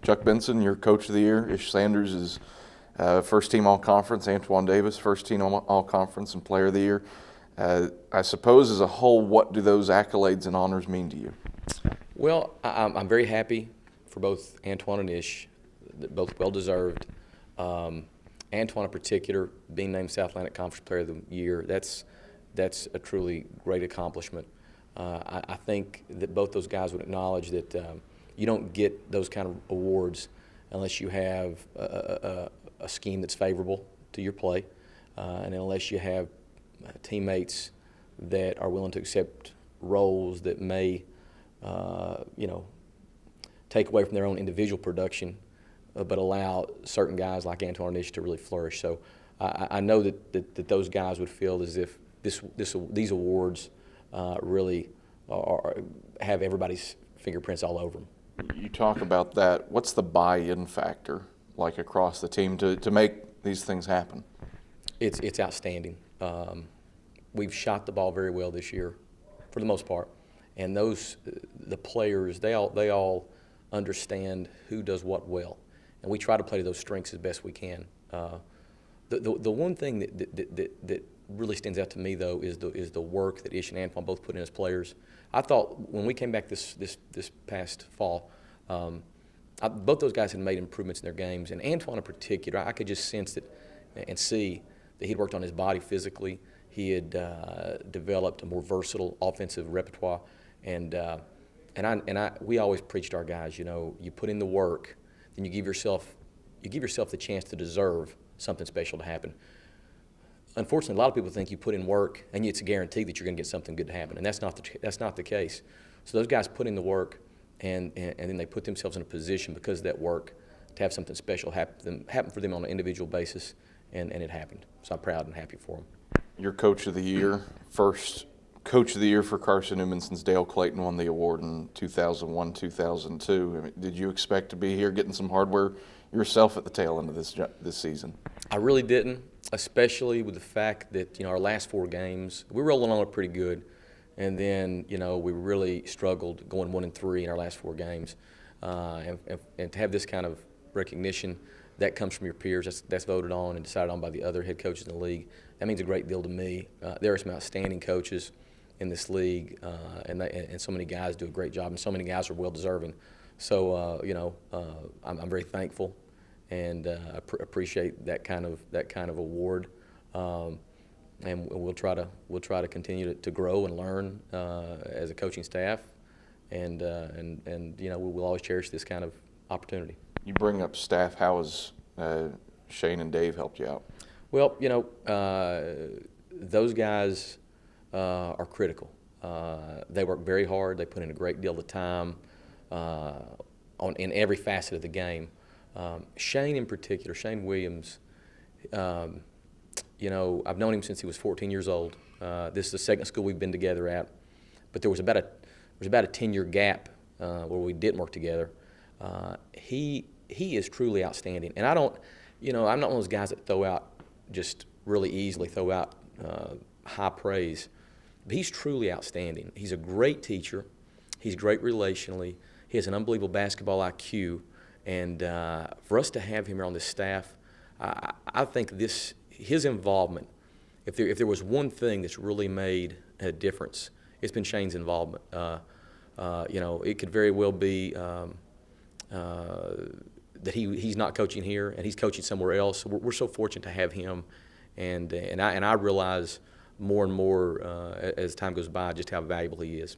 Chuck Benson, your Coach of the Year. Ish Sanders is first team All-Conference. Antoine Davis, first team All-Conference and Player of the Year. I suppose as a whole, what do those accolades and honors mean to you? Well, I'm very happy for both Antoine and Ish, both well-deserved. Antoine in particular, being named South Atlantic Conference Player of the Year, that's a truly great accomplishment. I think that both those guys would acknowledge that you don't get those kind of awards unless you have a scheme that's favorable to your play, and unless you have teammates that are willing to accept roles that may, take away from their own individual production, but allow certain guys like Antoine and Ish to really flourish. So I know that those guys would feel as if these awards really have everybody's fingerprints all over them. You talk about that. What's the buy-in factor like across the team to make these things happen? It's outstanding. We've shot the ball very well this year, for the most part, and the players they all understand who does what well, and we try to play to those strengths as best we can. The one thing that really stands out to me though is the work that Ish and Antoine both put in as players. I thought when we came back this past fall, both those guys had made improvements in their games, and Antoine in particular, I could just sense that and see that he'd worked on his body physically. He had developed a more versatile offensive repertoire, and we always preached to our guys, you put in the work, then you give yourself the chance to deserve something special to happen. Unfortunately, a lot of people think you put in work and it's a guarantee that you're going to get something good to happen, and that's not the case. So those guys put in the work, and then they put themselves in a position because of that work to have something special happen for them on an individual basis, and it happened. So I'm proud and happy for them. Your Coach of the Year, first Coach of the Year for Carson-Newman since Dale Clayton won the award in 2001, 2002. I mean, did you expect to be here getting some hardware yourself at the tail end of this season? I really didn't, especially with the fact that our last 4 games we were rolling on it pretty good, and then we really struggled going 1-3 in our last 4 games, and to have this kind of recognition that comes from your peers, that's voted on and decided on by the other head coaches in the league. That means a great deal to me. There are some outstanding coaches in this league, and so many guys do a great job, and so many guys are well deserving. So I'm very thankful and appreciate that kind of award, and we'll try to continue to grow and learn as a coaching staff, and we'll always cherish this kind of opportunity. You bring up staff. How has Shane and Dave helped you out? Well, those guys are critical. They work very hard. They put in a great deal of time in every facet of the game. Shane in particular, Shane Williams, I've known him since he was 14 years old. This is the second school we've been together at, but there was about a 10-year gap where we didn't work together. He is truly outstanding, and I'm not one of those guys that just really easily throw out high praise. But he's truly outstanding. He's a great teacher. He's great relationally. He has an unbelievable basketball IQ. And for us to have him here on this staff, I think his involvement, if there was one thing that's really made a difference, it's been Shane's involvement. It could very well be that he's not coaching here and he's coaching somewhere else. We're so fortunate to have him, and I realize more and more as time goes by just how valuable he is.